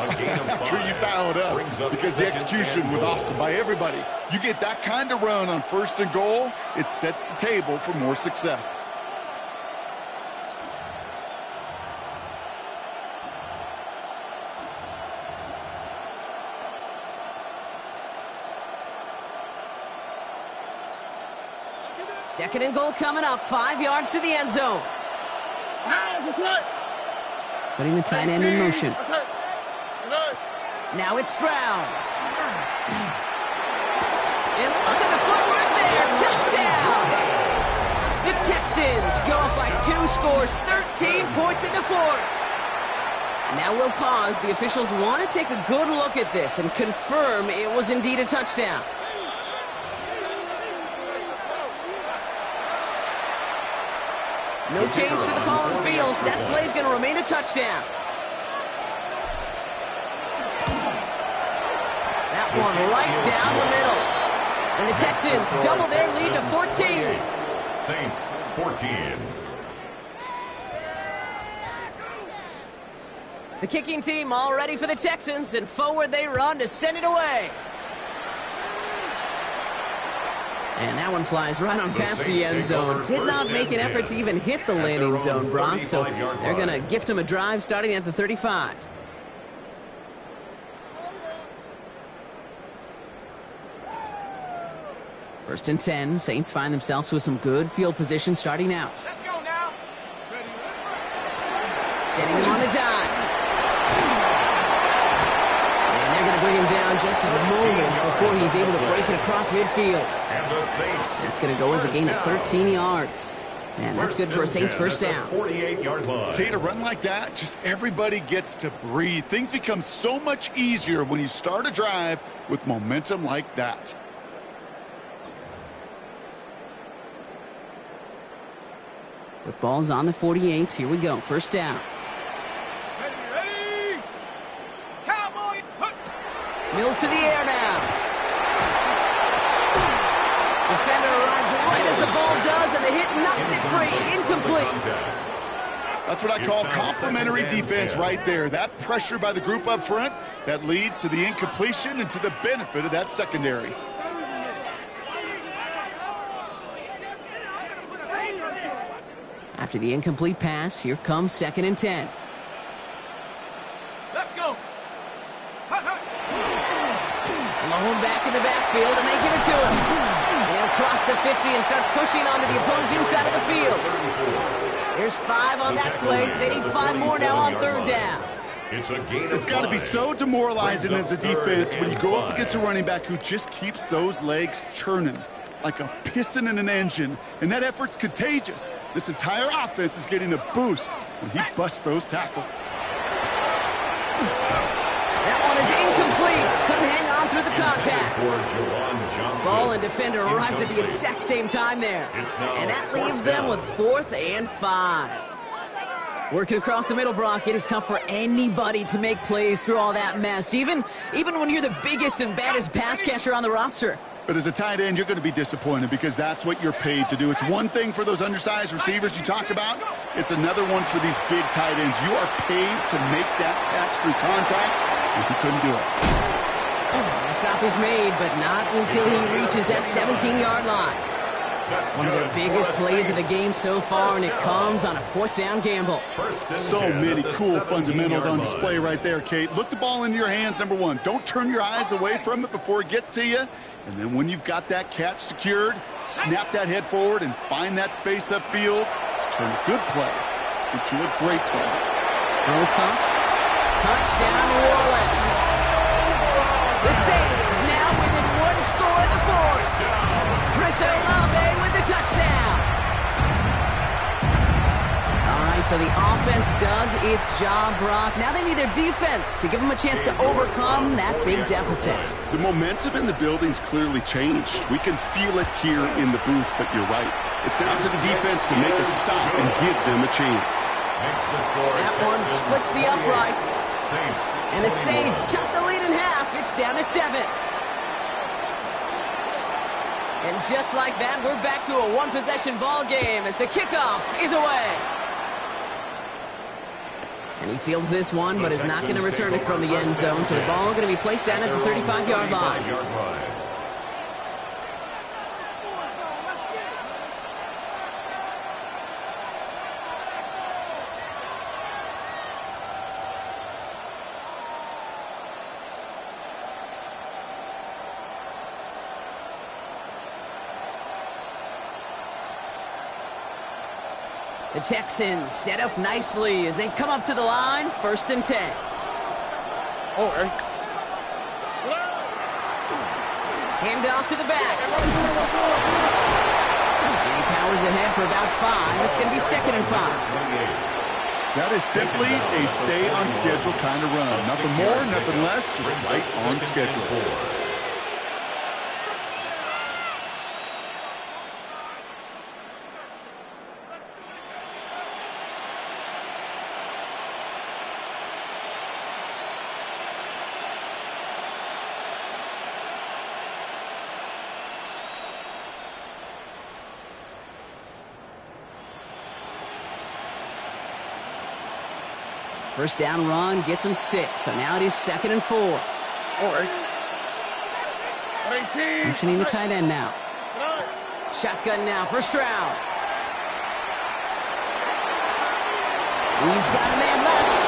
after you dial it up, because the execution was awesome by everybody. You get that kind of run on 1st and goal, it sets the table for more success. Second and goal coming up. 5 yards to the end zone. Putting the tight end in motion. Now it's Stroud. And look at the footwork there. Touchdown. The Texans go up by 2 scores. 13 points in the 4th. Now we'll pause. The officials want to take a good look at this and confirm it was indeed a touchdown. No change to the call on the field, so that play is going to remain a touchdown. That one right down the middle. And the Texans double their lead to 14. Saints 14. The kicking team all ready for the Texans, and forward they run to send it away. And that one flies right on past the end zone. Did not make an effort to even hit the landing zone, Brock, so they're going to gift him a drive starting at the 35. First and 10, Saints find themselves with some good field position starting out. Let's go now. Setting him on the dime. And they're going to bring him down just a moment before he's able to break it across midfield. And the Saints. That's going to go as a gain of 13 yards. And that's good for a Saints first down. 48-yard line. Okay, to run like that, just everybody gets to breathe. Things become so much easier when you start a drive with momentum like that. Football's on the 48. Here we go. First down. Ready. Cowboy. Mills to the air now. Defender arrives right as the ball does, and the hit knocks it free. Incomplete. That's what I call complimentary defense right there. That pressure by the group up front, that leads to the incompletion and to the benefit of that secondary. After the incomplete pass, here comes second and 10. Let's go. Lone back in the backfield, and they give it to him. And he'll cross the 50 and start pushing onto the opposing side of the field. There's 5 on that play. They need 5 more now on third down. It's got to be so demoralizing as a defense when you go up against a running back who just keeps those legs churning like a piston in an engine, and that effort's contagious. This entire offense is getting a boost when he busts those tackles. That one is incomplete. Couldn't hang on through the contact. Ball and defender arrived at the exact same time there. And that leaves them with 4th and 5. Working across the middle, Brock, it is tough for anybody to make plays through all that mess, even when you're the biggest and baddest pass catcher on the roster. But as a tight end, you're going to be disappointed because that's what you're paid to do. It's one thing for those undersized receivers you talk about. It's another one for these big tight ends. You are paid to make that catch through contact, and he couldn't do it. The stop is made, but not until he reaches that 17-yard line. One of their biggest plays of the game so far, and it comes on a 4th down gamble. So many cool fundamentals on display right there, Kate. Look the ball into your hands, number one. Don't turn your eyes away from it before it gets to you. And then when you've got that catch secured, snap that head forward and find that space upfield to turn a good play into a great play. Nose caught. Touchdown, New Orleans. The Saints now within 1 score in the 4th. Chris Olave with the touchdown. All right, so the offense does its job, Brock. Now they need their defense to give them a chance to overcome that big deficit. The momentum in the building's clearly changed. We can feel it here in the booth, but you're right. It's down to the defense to make a stop and give them a chance. That one splits the uprights. And the Saints chop the lead in half. It's down to 7. And just like that, we're back to a one-possession ball game as the kickoff is away. And he fields this one, but is not going to return it from the end zone. So the ball going to be placed down at the 35-yard line. The Texans set up nicely as they come up to the line, 1st and 10. Oh, Eric. Hand off to the back. And he powers ahead for about 5. It's going to be 2nd and 5. That is simply a stay-on-schedule kind of run. Nothing more, nothing less, just right on schedule. First down run gets him 6, so now it is 2nd and 4. All right. 18. Motioning the tight end now. Shotgun now, first round. He's got a man left.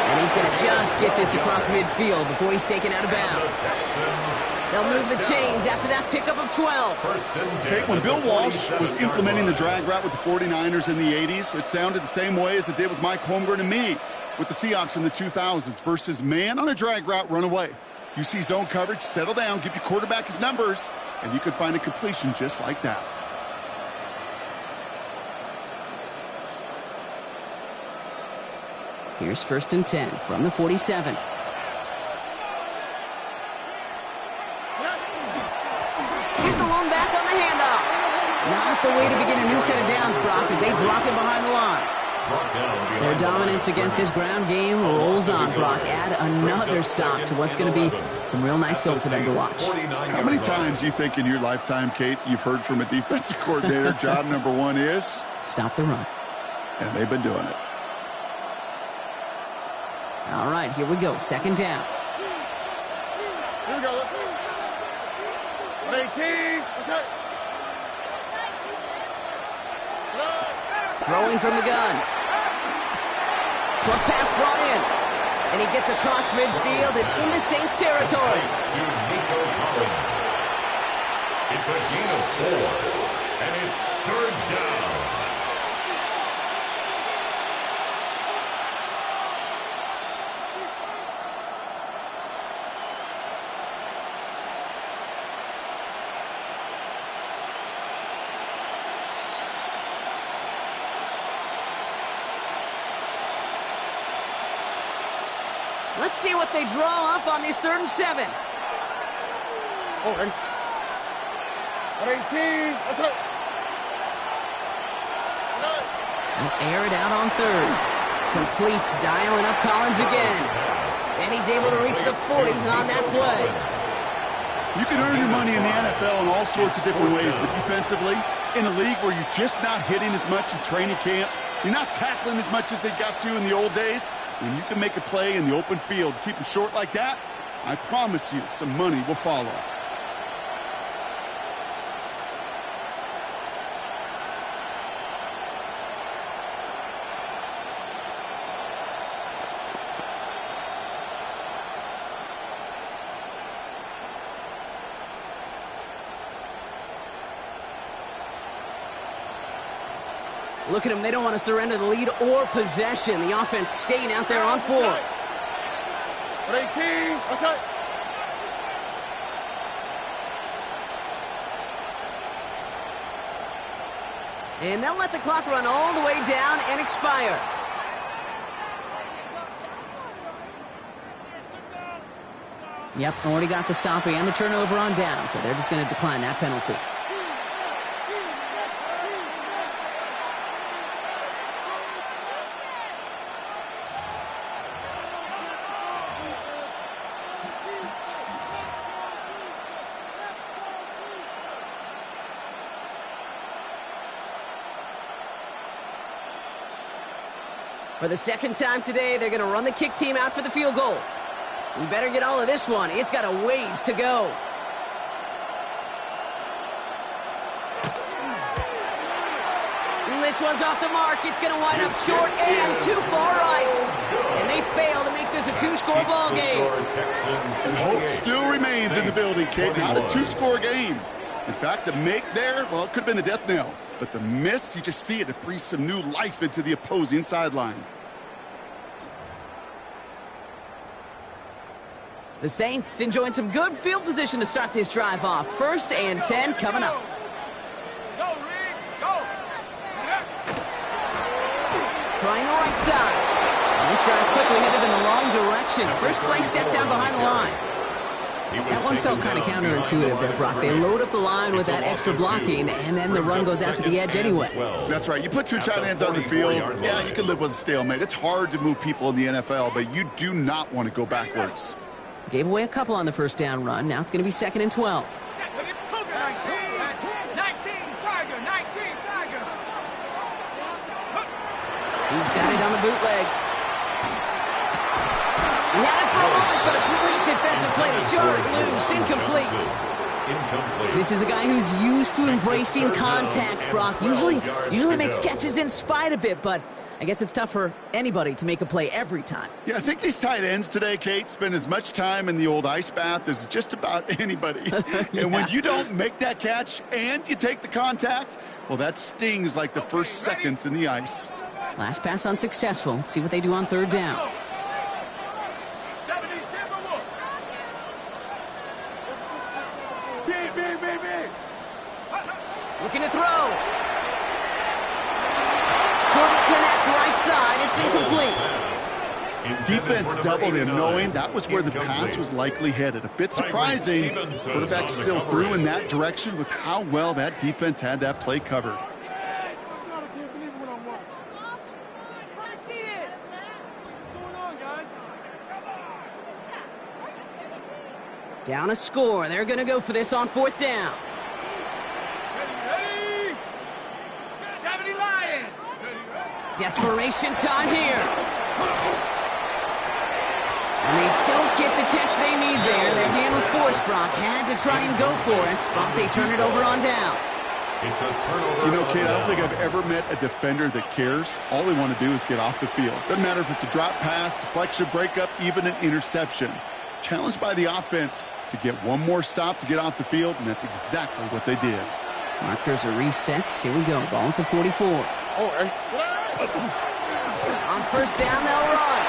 And he's going to just get this across midfield before he's taken out of bounds. They'll move the chains after that pickup of 12. Okay, when Bill Walsh was implementing the drag route with the 49ers in the 80s, it sounded the same way as it did with Mike Holmgren and me with the Seahawks in the 2000s versus man on a drag route, run away. You see zone coverage, settle down, give your quarterback his numbers, and you can find a completion just like that. Here's 1st and 10 from the 47. Here's the lone back on the handoff. Not the way to begin a new set of downs, Brock, as they drop him behind the line. Their dominance against his ground game rolls on, Brock. Add another stop to what's going to be some real nice film for them to watch. How many times do you think in your lifetime, Kate, you've heard from a defensive coordinator, job number 1 is? Stop the run. And they've been doing it. All right, here we go. 2nd down. Here we go. 18. Okay. Throwing from the gun. Short pass brought in. And he gets across midfield and into Saints territory. To Nico Collins. It's a gain of 4. And it's 3rd down. Let's see what they draw up on this 3rd and 7. All right. 18. Let's go. They'll air it out on 3rd. Completes, dialing up Collins again. And he's able to reach the 40 on that play. You can earn your money in the NFL in all sorts of different ways, but defensively, in a league where you're just not hitting as much in training camp, you're not tackling as much as they got to in the old days, when you can make a play in the open field, keep them short like that, I promise you some money will follow. Look at them. They don't want to surrender the lead or possession. The offense staying out there on 4. 18. Let's go. And they'll let the clock run all the way down and expire. Yep, already got the stop and the turnover on down, so they're just going to decline that penalty. For the 2nd time today, they're going to run the kick team out for the field goal. We better get all of this one. It's got a ways to go. And this one's off the mark. It's going to wind up short and too far right. And they fail to make this a 2-score ball game. And hope still remains in the building, Kate. Not a 2-score game. In fact, a make there, well, it could have been a death knell. But the miss, you just see it. It breathes some new life into the opposing sideline. The Saints enjoying some good field position to start this drive off. 1st and 10 coming up. Go, Reed, go. Trying the right side. And this drive's quickly headed in the wrong direction. First play set down behind the line. That one felt kind of counterintuitive there, Brock. They load up the line with that extra blocking, and then the run goes out to the edge anyway. That's right. You put 2 tight ends on the field, yeah, you can live with a stalemate. It's hard to move people in the NFL, but you do not want to go backwards. Gave away a couple on the first down run. Now it's going to be 2nd and 12. 19, Tiger, 19, Tiger. He's got it on the bootleg. He had it for a moment, but a great defensive play to jar it loose. Incomplete. This is a guy who's used to embracing contact, Brock. Usually makes catches in spite of it, but I guess it's tough for anybody to make a play every time. Yeah, I think these tight ends today, Kate, spend as much time in the old ice bath as just about anybody. Yeah. And when you don't make that catch and you take the contact, well, that stings like the first seconds in the ice. Last pass unsuccessful. Let's see what they do on third down. 70 Timberwolves. Looking to throw. Couldn't connect right side. It's incomplete. Defense doubled him, knowing that was where the pass was likely headed. A bit surprising. Quarterback still threw in that direction with how well that defense had that play covered. Down a score. They're going to go for this on fourth down. Ready. 70 Lions. Desperation time here. And they don't get the catch they need there. Their hand was forced, Brock. Had to try and go for it, but they turn it over on downs. It's a turnover. You know, Kate, I don't think I've ever met a defender that cares. All they want to do is get off the field. Doesn't matter if it's a drop pass, deflection, breakup, even an interception. Challenged by the offense to get one more stop to get off the field, and that's exactly what they did. Markers are reset. Here we go. Ball at the 44. On first down, they'll run.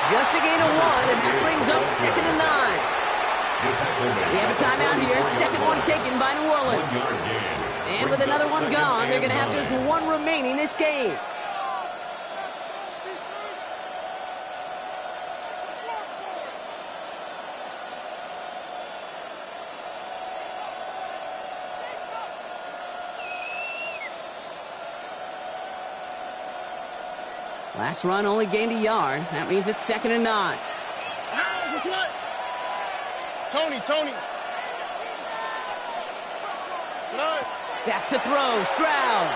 Just a gain of 1, and that brings up 2nd and 9. We have a timeout here. Second one taken by New Orleans. And with another one gone, they're going to have just one remaining this game. Last run only gained a yard. That means it's 2nd and 9. Tony. Back to throw. Stroud.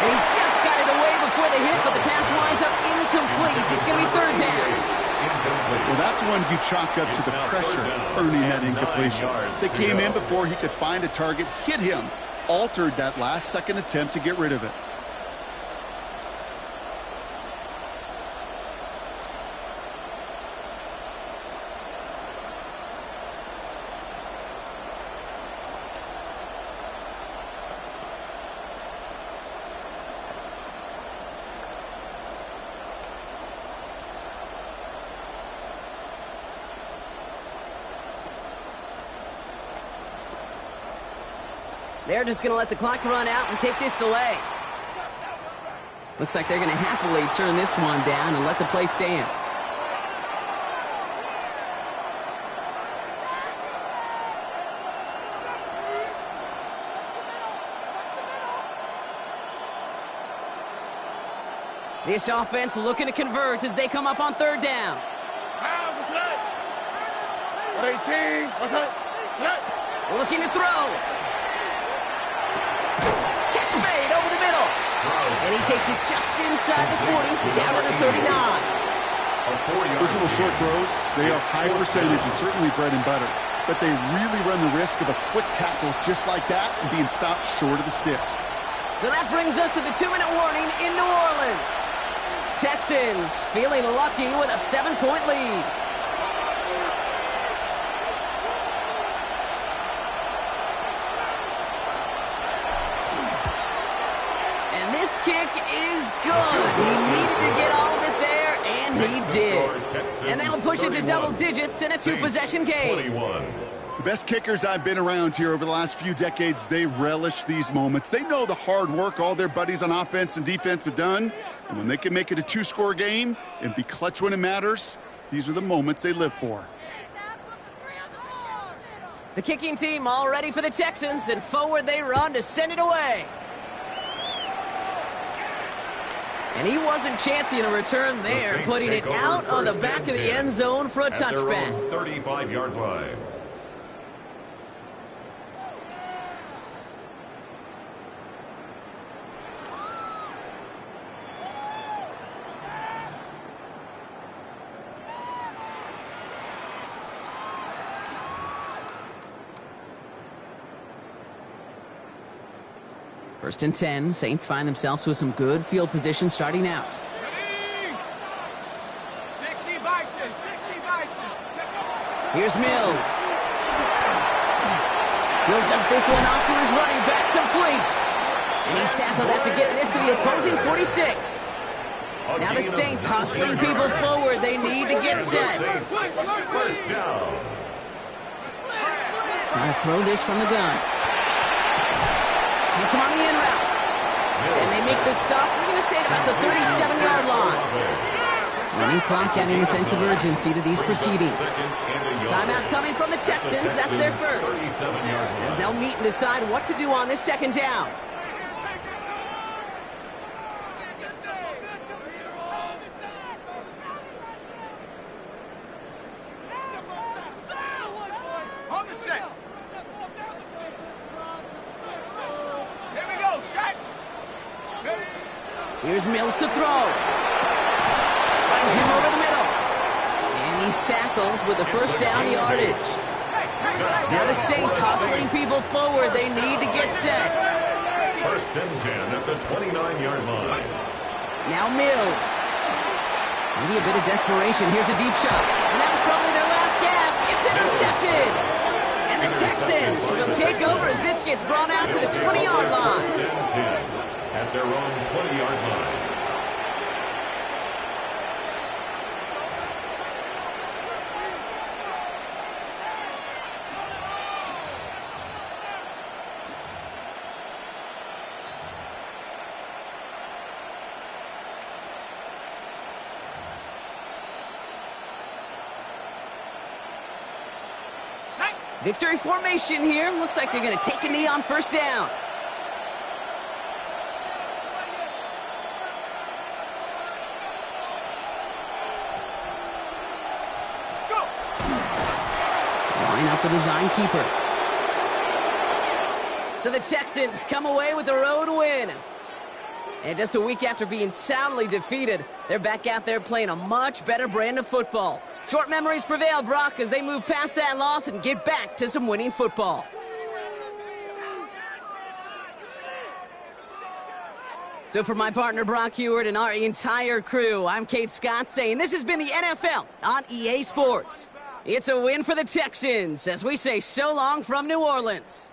And he just got it away before the hit, but the pass winds up incomplete. It's going to be third down. Well, that's one you chalk up to the pressure earning that incompletion. They came in before he could find a target, hit him, altered that last-second attempt to get rid of it. They're just going to let the clock run out and take this delay. Looks like they're going to happily turn this one down and let the play stand. This offense looking to convert as they come up on third down. Looking to throw. Catch made over the middle. And he takes it just inside the 40, down to the 39. Those little short throws, they are high percentage and certainly bread and butter. But they really run the risk of a quick tackle just like that and being stopped short of the sticks. So that brings us to the 2-minute warning in New Orleans. Texans feeling lucky with a 7-point lead. And this kick is good. He needed to get all of it there, and he did. And that'll push it to double digits in a two-possession game. The best kickers I've been around here over the last few decades, they relish these moments. They know the hard work all their buddies on offense and defense have done. And when they can make it a two-score game and be clutch when it matters, these are the moments they live for. The kicking team all ready for the Texans, and forward they run to send it away. And he wasn't chancing a return there, putting it out on the back of the end zone for a touchback. 35-yard line. First and 10. Saints find themselves with some good field position starting out. Ready? 60 Bison, 60 Bison. Here's Mills. Builds up this one off to his running back, complete. And he's tackled after getting this to the opposing 46. Now the Saints hustling people forward. They need to get set. First down. Trying to throw this from the gun. Gets him on the in route. And they make the stop, we're going to say, at about the 37-yard line. Running clock adding a sense of urgency to these proceedings. Timeout coming from the Texans. That's their first. As they'll meet and decide what to do on this second down. On the set. Here we go, set. Ready? Here's Mills to throw. Finds him over the middle. And he's tackled with the first down yardage. Now the Saints hustling people forward. They need to get set. First and 10 at the 29-yard line. Now Mills. Maybe a bit of desperation. Here's a deep shot. And that was probably their last gasp. It's intercepted. And the Texans will take over as this gets brought out to the 20-yard line. First and 10 at their own 20-yard line. Victory formation here. Looks like they're going to take a knee on first down. Go. Line up the design keeper. So the Texans come away with the road win. And just a week after being soundly defeated, they're back out there playing a much better brand of football. Short memories prevail, Brock, as they move past that loss and get back to some winning football. So for my partner, Brock Heward, and our entire crew, I'm Kate Scott saying this has been the NFL on EA Sports. It's a win for the Texans as we say so long from New Orleans.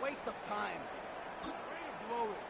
Waste of time. Way to blow it.